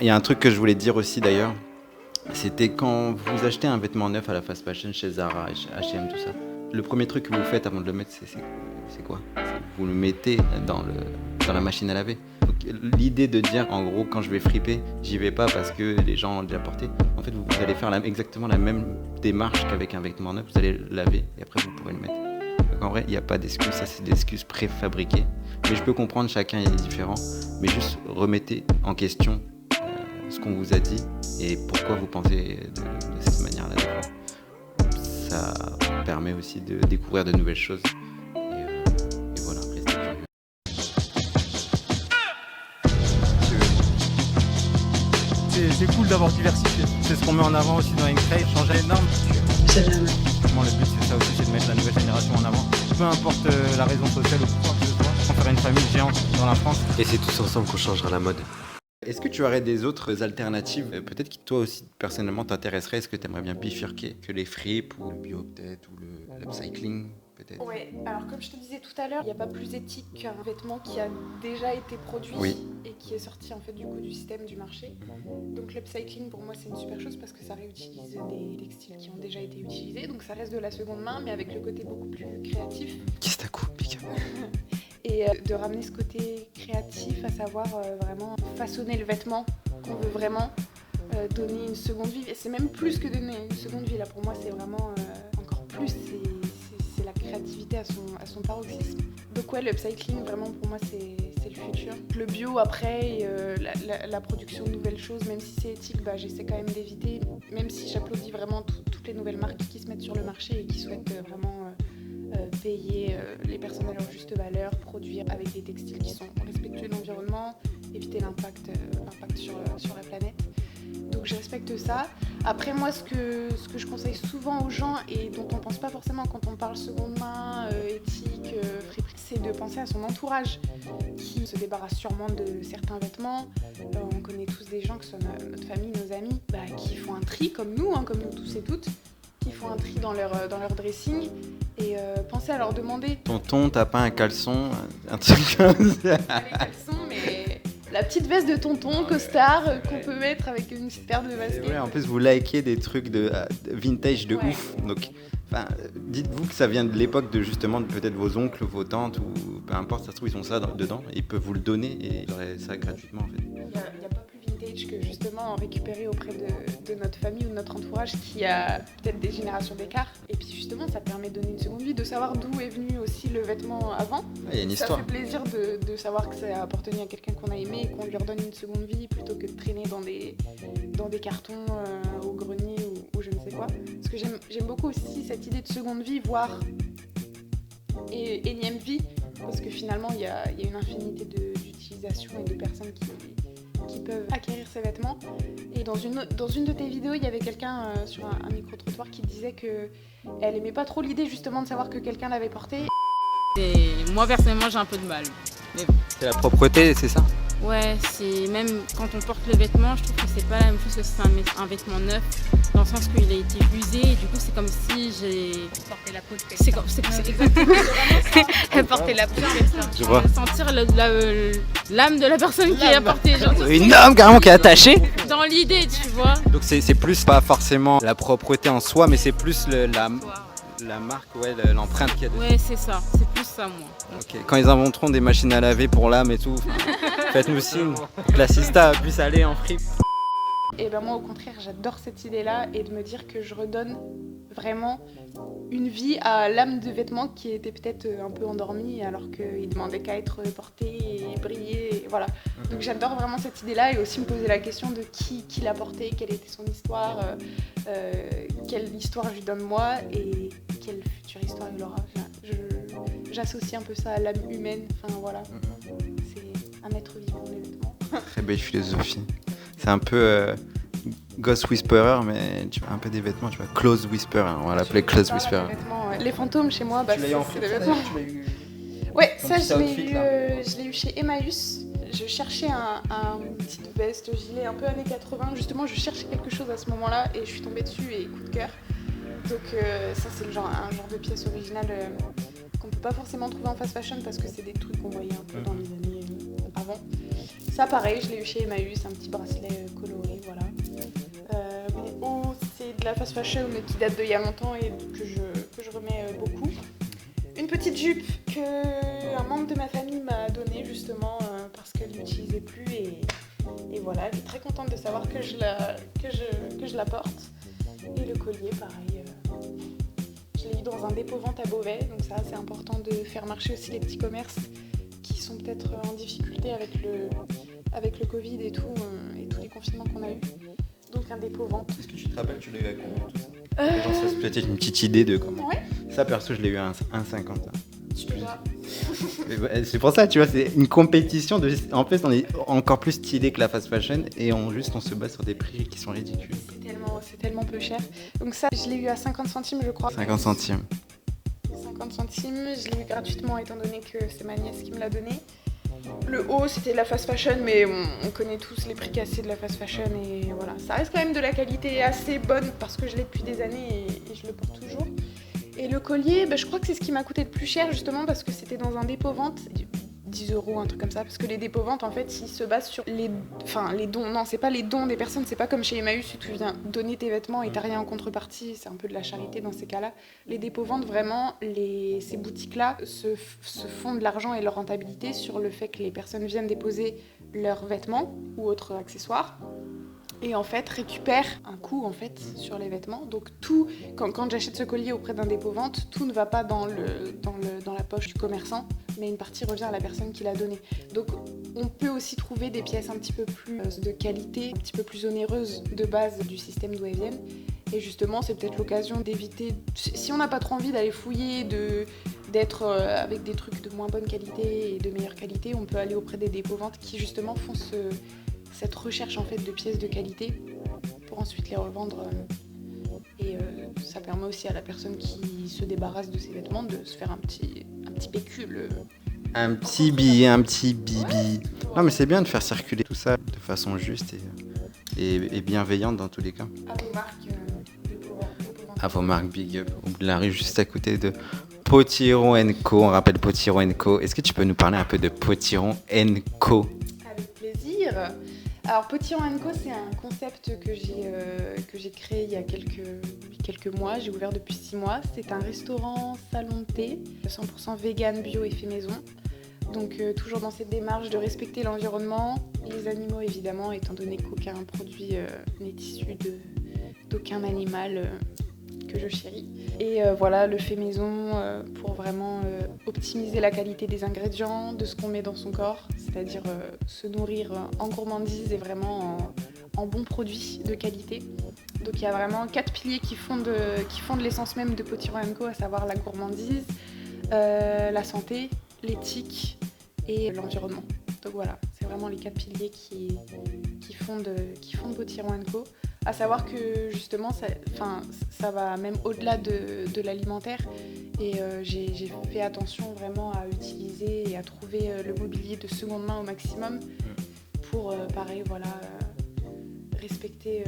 Il y a un truc que je voulais te dire aussi d'ailleurs, c'était quand vous achetez un vêtement neuf à la fast fashion chez Zara, H&M, tout ça. Le premier truc que vous faites avant de le mettre, c'est quoi? Vous le mettez dans la machine à laver. Donc, l'idée de dire, en gros, quand je vais friper, j'y vais pas parce que les gens ont déjà porté. En fait, vous allez faire exactement la même démarche qu'avec un vêtement neuf. Vous allez le laver et après, vous pourrez le mettre. Donc, en vrai, il n'y a pas d'excuses. Ça, c'est des excuses préfabriquées. Mais je peux comprendre, chacun est différent. Mais juste remettez en question ce qu'on vous a dit et pourquoi vous pensez de cette manière-là. Ça permet aussi de découvrir de nouvelles choses. Et voilà, restez curieux. C'est cool d'avoir diversifié. C'est ce qu'on met en avant aussi dans Incrate, changer les normes. C'est jamais. Le but c'est ça aussi, c'est de mettre la nouvelle génération en avant. Peu importe la raison sociale ou quoi que ce soit, on ferait une famille géante dans la France. Et c'est tous ensemble qu'on changera la mode. Est-ce que tu aurais des autres alternatives, peut-être qui toi aussi personnellement t'intéresseraient? Est-ce que tu aimerais bien bifurquer que les fripes ou le bio peut-être ou l'upcycling peut-être? Ouais, alors comme je te disais tout à l'heure, il n'y a pas plus éthique qu'un vêtement qui a déjà été produit et qui est sorti en fait du coup du système du marché. Donc l'upcycling pour moi c'est une super chose parce que ça réutilise des textiles qui ont déjà été utilisés, donc ça reste de la seconde main mais avec le côté beaucoup plus créatif. Qu'est-ce que t'as coupé? Et de ramener ce côté créatif, à savoir vraiment façonner le vêtement qu'on veut vraiment donner une seconde vie. Et c'est même plus que donner une seconde vie, là pour moi c'est vraiment encore plus, c'est la créativité à son paroxysme. Donc ouais, le upcycling vraiment pour moi c'est le futur. Le bio après, la production de nouvelles choses, même si c'est éthique, j'essaie quand même d'éviter, même si j'applaudis vraiment toutes les nouvelles marques qui se mettent sur le marché et qui souhaitent vraiment... payer les personnes à leur juste valeur, produire avec des textiles qui sont respectueux de l'environnement, éviter l'impact sur la planète. Donc je respecte ça. Après moi ce que je conseille souvent aux gens et dont on pense pas forcément quand on parle seconde main, éthique, friperie, c'est de penser à son entourage qui se débarrasse sûrement de certains vêtements. On connaît tous des gens, que ce soit notre famille, nos amis, qui font un tri comme nous tous et toutes, qui font un tri dans leur dressing. Et pensez à leur demander. Tonton, t'as pas un caleçon, un truc comme ça? Pas les caleçons, mais la petite veste de tonton, costard, qu'on peut mettre avec une petite paire de baskets. Ouais, en plus, vous likez des trucs de vintage de ouf. Donc, dites-vous que ça vient de l'époque de justement peut-être vos oncles, vos tantes ou peu importe, ça se trouve ils ont ça dedans et ils peuvent vous le donner et ils auraient ça gratuitement en fait. Il n'y a pas plus vintage que justement récupérer auprès de notre famille ou de notre entourage qui a peut-être des générations d'écart. Et puis justement ça permet de donner une seconde vie, de savoir d'où est venu aussi le vêtement avant. Il y a une histoire. Ça fait plaisir de savoir que ça a appartenu à quelqu'un qu'on a aimé et qu'on lui redonne une seconde vie plutôt que de traîner dans des cartons au grenier ou je ne sais quoi. Parce que j'aime beaucoup aussi cette idée de seconde vie, voire énième vie, parce que finalement il y a une infinité d'utilisations et de personnes qui peuvent acquérir ces vêtements. Et dans une de tes vidéos, il y avait quelqu'un sur un micro-trottoir qui disait qu'elle aimait pas trop l'idée justement de savoir que quelqu'un l'avait porté. Et moi personnellement j'ai un peu de mal. Mais bon. C'est la propreté, c'est ça? Ouais, c'est même quand on porte le vêtement, je trouve que c'est pas la même chose que si c'est un vêtement neuf, dans le sens qu'il a été usé et du coup c'est comme si j'ai porté la peau de quelqu'un. C'est exactement ça. Elle portait la peau de quelqu'un. Je vois. Sentir l'âme de la personne qui a porté. Genre, Une âme carrément qui est attachée. dans l'idée, tu vois. Donc c'est plus pas forcément la propreté en soi, mais c'est plus la marque, l'empreinte qu'il y a dessus. Ouais, c'est ça. C'est plus ça, moi. Ok. Quand ils inventeront des machines à laver pour l'âme et tout, faites-nous signe. Que la Sista puisse aller en fripe. Et moi au contraire j'adore cette idée-là et de me dire que je redonne vraiment une vie à l'âme de vêtement qui était peut-être un peu endormie alors qu'il demandait qu'à être porté et briller, et voilà. Donc j'adore vraiment cette idée-là et aussi me poser la question de qui l'a porté, quelle était son histoire, quelle histoire je lui donne moi et quelle future histoire il aura. J'associe un peu ça à l'âme humaine, enfin voilà, c'est un être vivant les vêtements. Très belle philosophie. C'est un peu Ghost Whisperer, mais tu vois, un peu des vêtements, tu vois, Clothes Whisperer, on va l'appeler Clothes Whisperer. Les fantômes chez moi, Tu l'as eu en c'est des fripe, vêtements. tu l'as eu... Ouais, Ton ça petit outfit, je l'ai eu chez Emmaüs. Je cherchais un petite veste, gilet un peu années 80. Justement, je cherchais quelque chose à ce moment-là et je suis tombée dessus et coup de cœur. Donc ça, c'est un genre de pièce originale qu'on peut pas forcément trouver en fast fashion parce que c'est des trucs qu'on voyait un peu dans les années avant. Ça pareil, je l'ai eu chez Emmaüs, un petit bracelet coloré, voilà. Mes hauts, c'est de la fast fashion mais qui date d'il y a longtemps et que je remets beaucoup. Une petite jupe qu'un membre de ma famille m'a donnée justement parce qu'elle l'utilisait plus et voilà, elle est très contente de savoir que je la porte. Et le collier, pareil, je l'ai eu dans un dépôt-vente à Beauvais, donc ça c'est important de faire marcher aussi les petits commerces qui sont peut-être en difficulté avec le Covid et tous les confinements qu'on a eu. Donc un dépôt-vente. Est-ce que tu te rappelles, tu l'as eu à combien tout ça Les gens, ça se peut-être une petite idée de comment. Ouais. Ça, perso, je l'ai eu à 1,50. Tu vois. C'est pour ça, tu vois, c'est une compétition. En fait, on est encore plus stylé que la fast fashion et on se base sur des prix qui sont ridicules. C'est tellement peu cher. Donc ça, je l'ai eu à 50 centimes, je crois. 50 centimes. 50 centimes, je l'ai eu gratuitement étant donné que c'est ma nièce qui me l'a donné. Le haut, c'était de la fast fashion, mais on connaît tous les prix cassés de la fast fashion et voilà. Ça reste quand même de la qualité assez bonne parce que je l'ai depuis des années et je le porte toujours. Et le collier, je crois que c'est ce qui m'a coûté le plus cher justement parce que c'était dans un dépôt-vente. 10 €, un truc comme ça, parce que les dépôts-ventes, en fait, ils se basent sur les dons. Non, c'est pas les dons des personnes, c'est pas comme chez Emmaüs où tu viens donner tes vêtements et t'as rien en contrepartie, c'est un peu de la charité dans ces cas-là. Les dépôts-ventes, vraiment, ces boutiques-là se font de l'argent et leur rentabilité sur le fait que les personnes viennent déposer leurs vêtements ou autres accessoires et en fait récupère un coût en fait sur les vêtements. Donc tout, quand j'achète ce collier auprès d'un dépôt-vente, tout ne va pas dans la poche du commerçant, mais une partie revient à la personne qui l'a donné. Donc on peut aussi trouver des pièces un petit peu plus de qualité, un petit peu plus onéreuses de base du système d'où elles viennent. Et justement, c'est peut-être l'occasion d'éviter, si on n'a pas trop envie d'aller fouiller, d'être avec des trucs de moins bonne qualité et de meilleure qualité, on peut aller auprès des dépôts-ventes qui justement font cette recherche en fait de pièces de qualité pour ensuite les revendre. Et ça permet aussi à la personne qui se débarrasse de ses vêtements de se faire un petit pécule. Un petit billet, un petit bibi. Non mais c'est bien de faire circuler tout ça de façon juste et bienveillante dans tous les cas. À vos marques, À vos marques Big Up, au bout de la rue, juste à côté de Potiron & Co. On rappelle Potiron & Co. Est-ce que tu peux nous parler un peu de Potiron & Co? Avec plaisir. Alors Potiron & Co, c'est un concept que j'ai créé il y a quelques mois. J'ai ouvert depuis 6 mois. C'est un restaurant salon de thé, 100% vegan, bio et fait maison. Donc toujours dans cette démarche de respecter l'environnement, les animaux évidemment, étant donné qu'aucun produit n'est issu d'aucun animal que je chéris. Et voilà, le fait maison pour vraiment optimiser la qualité des ingrédients, de ce qu'on met dans son corps, c'est-à-dire se nourrir en gourmandise et vraiment en bons produits de qualité. Donc il y a vraiment 4 piliers qui font de l'essence même de Potiron & Co, à savoir la gourmandise, la santé, l'éthique et l'environnement. Donc voilà, c'est vraiment les 4 piliers qui font de Potiron & Co. À savoir que justement, ça va même au-delà de l'alimentaire et j'ai fait attention vraiment à utiliser et à trouver le mobilier de seconde main au maximum pour, pareil, voilà, respecter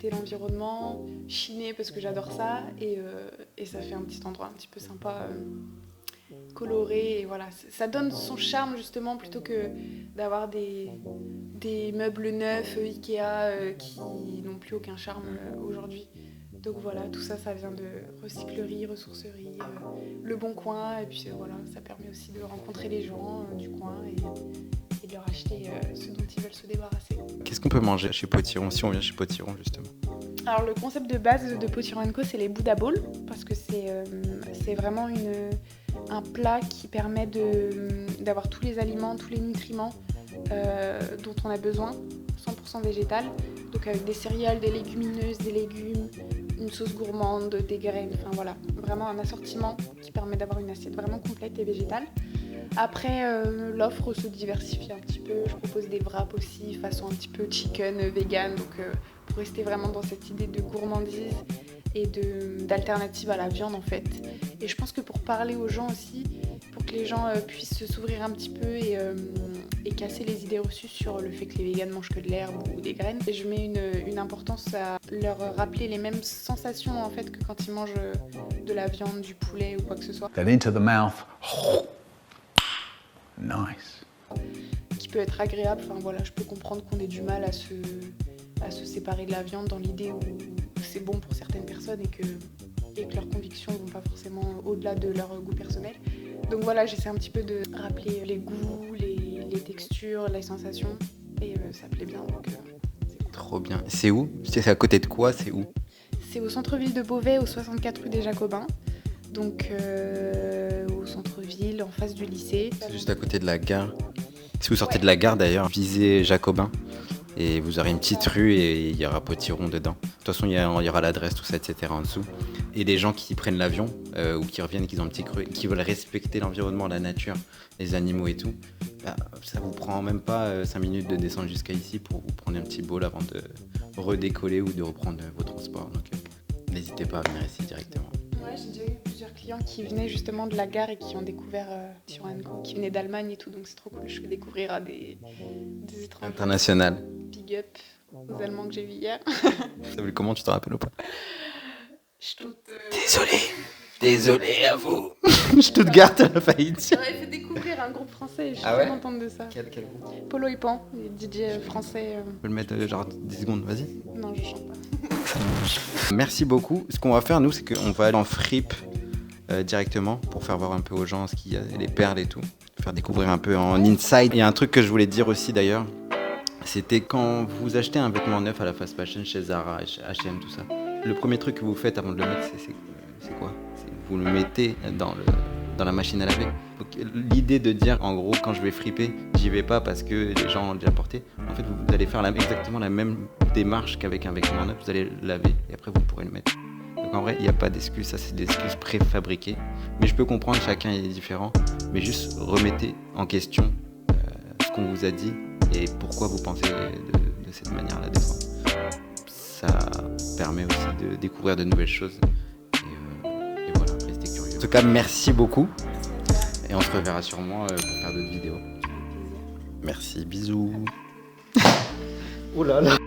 l'environnement, chiner parce que j'adore ça et ça fait un petit endroit un petit peu sympa. Coloré et voilà, ça donne son charme justement plutôt que d'avoir des meubles neufs Ikea qui n'ont plus aucun charme aujourd'hui. Donc voilà, tout ça vient de recyclerie, ressourcerie, Le Bon Coin et puis voilà, ça permet aussi de rencontrer les gens du coin et de leur acheter ce dont ils veulent se débarrasser. Qu'est-ce qu'on peut manger chez Potiron si on vient chez Potiron justement? Alors le concept de base de Potiron & Co, c'est les Buddha Bowls parce que c'est vraiment un plat qui permet d'avoir tous les aliments, tous les nutriments dont on a besoin, 100% végétal, donc avec des céréales, des légumineuses, des légumes, une sauce gourmande, des graines, enfin voilà, vraiment un assortiment qui permet d'avoir une assiette vraiment complète et végétale. Après, l'offre se diversifie un petit peu, je propose des wraps aussi, façon un petit peu chicken, vegan, donc pour rester vraiment dans cette idée de gourmandise et d'alternative à la viande en fait. Et je pense que pour parler aux gens aussi, pour que les gens puissent s'ouvrir un petit peu et casser les idées reçues sur le fait que les végans mangent que de l'herbe ou des graines. Et je mets une importance à leur rappeler les mêmes sensations en fait que quand ils mangent de la viande, du poulet ou quoi que ce soit. Then into the mouth. Nice. Qui peut être agréable. Enfin voilà, je peux comprendre qu'on ait du mal à se séparer de la viande dans l'idée où c'est bon pour certaines personnes et que leurs convictions ne vont pas forcément au-delà de leur goût personnel. Donc voilà, j'essaie un petit peu de rappeler les goûts, les textures, les sensations, et ça plaît bien. Donc, c'est cool. Trop bien. C'est où? C'est à côté de quoi? C'est où? C'est au centre-ville de Beauvais, au 64 rue des Jacobins. Donc au centre-ville, en face du lycée. C'est juste à côté de la gare. Si vous sortez de la gare d'ailleurs, visez Jacobin et vous aurez une petite rue et il y aura Potiron dedans. De toute façon, il y aura l'adresse, tout ça, etc. en dessous. Et les gens qui prennent l'avion ou qui reviennent, qui ont un petit creux, qui veulent respecter l'environnement, la nature, les animaux et tout, bah, ça vous prend même pas 5 minutes de descendre jusqu'à ici pour vous prendre un petit bol avant de redécoller ou de reprendre vos transports. Donc n'hésitez pas à venir ici directement. Ouais, j'ai déjà eu plusieurs clients qui venaient justement de la gare et qui ont découvert Tiro & Co, qui venaient d'Allemagne et tout, donc c'est trop cool. Je fais découvrir à des étrangers. International. Big up aux Allemands que j'ai vus hier. Ça veut comment, tu te rappelles ou pas? Stuttgart. Désolé à vous. Stuttgart à la faillite. J'aurais fait découvrir un groupe français, je suis très contente de ça. Quel groupe? Polo et Pan, les DJ français. Je peux le mettre genre 10 secondes, vas-y. Non, je chante pas. Merci beaucoup. Ce qu'on va faire, nous, c'est qu'on va aller en fripe directement pour faire voir un peu aux gens ce qu'il y a, les perles et tout. Faire découvrir un peu en inside. Il y a un truc que je voulais dire aussi d'ailleurs. C'était quand vous achetez un vêtement neuf à la fast fashion chez Zara, H&M, tout ça. Le premier truc que vous faites avant de le mettre, c'est quoi? Vous le mettez dans la machine à laver. Donc, l'idée de dire, en gros, quand je vais friper, j'y vais pas parce que les gens ont déjà porté. En fait, vous allez faire exactement la même démarche qu'avec un vêtement neuf. Vous allez le laver et après, vous pourrez le mettre. Donc, en vrai, il n'y a pas d'excuses. Ça, c'est des excuses préfabriquées. Mais je peux comprendre, chacun est différent. Mais juste remettez en question ce qu'on vous a dit et pourquoi vous pensez de cette manière-là des fois. Ça permet aussi de découvrir de nouvelles choses. Et voilà, restez curieux. En tout cas, merci beaucoup. Et on se reverra sûrement pour faire d'autres vidéos. Merci, bisous. Oh là là.